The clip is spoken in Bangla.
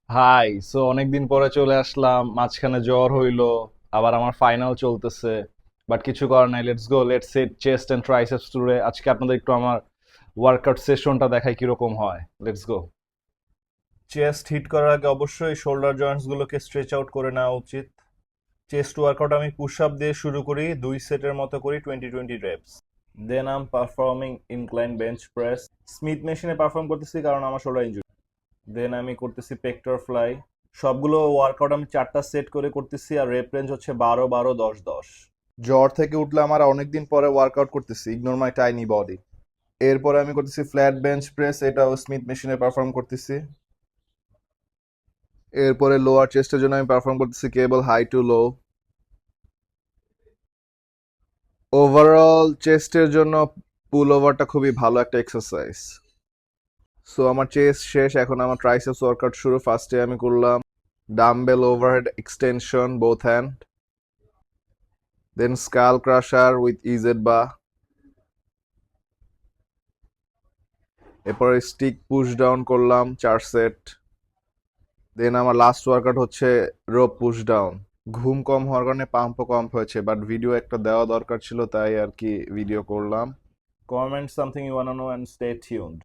হাই, অনেকদিন পরে চলে আসলাম। মাঝখানে জ্বর হইলো, আবার আমার ফাইনাল চলতেছে। বাট কিছু করার নাই, let's go, let's set chest and triceps today. আজকে আপনাদের একটু আমার ওয়ার্কআউট সেশনটা দেখাই কিরকম হয়। Let's go. চেস্ট হিট করার আগে অবশ্যই শোল্ডার জয়েন্টস গুলোকে স্ট্রেচ আউট করে নেওয়া উচিত। চেস্ট ওয়ার্কআউট আমি পুশ আপ দিয়ে শুরু করি, 2 সেটের মতো করি, 20-20 reps. Then I'm performing incline bench press. Smith মেশিনে পারফর্ম করতেছি কারণ আমার শোল্ডার ইনজুরি। দেন আমি করতেছি পেক্টর ফ্লাই। সবগুলো ওয়ার্কআউট আমি 4টা সেট করে করতেছি, আর রেপ রেঞ্জ হচ্ছে 12-12-10-10। জ্বর থেকে উঠলে আমার অনেকদিন পরে ওয়ার্কআউট করতেছি, ইগনোর মাই টাইনি বডি। এরপরে আমি করতেছি ফ্ল্যাট বেঞ্চ প্রেস, এটাও স্মিথ মেশিনে পারফর্ম করতেছি। এরপরে লোয়ার চেস্টের জন্য আমি পারফর্ম করতেছি কেবল হাই টু লো। ওভারঅল চেস্টের জন্য পুল ওভারটা খুবই ভালো একটা এক্সারসাইজ। আমার চেস্ট শেষ, এখন আমার ট্রাইসেপস ওয়ার্কআউট শুরু। ফার্স্টে আমি করলাম dumbbell overhead extension both hand, then skull crusher with EZ bar. এরপরে স্টিক পুশ ডাউন করলাম 4 সেট। দেন আমার লাস্ট ওয়ার্কআউট হচ্ছে রোপ পুশ ডাউন। ঘুম কম হওয়ার কারণে পাম্পও কম হয়েছে, বাট ভিডিও একটা দেওয়া দরকার ছিল, তাই আর কি ভিডিও করলাম। Comment something you wanna know and stay tuned.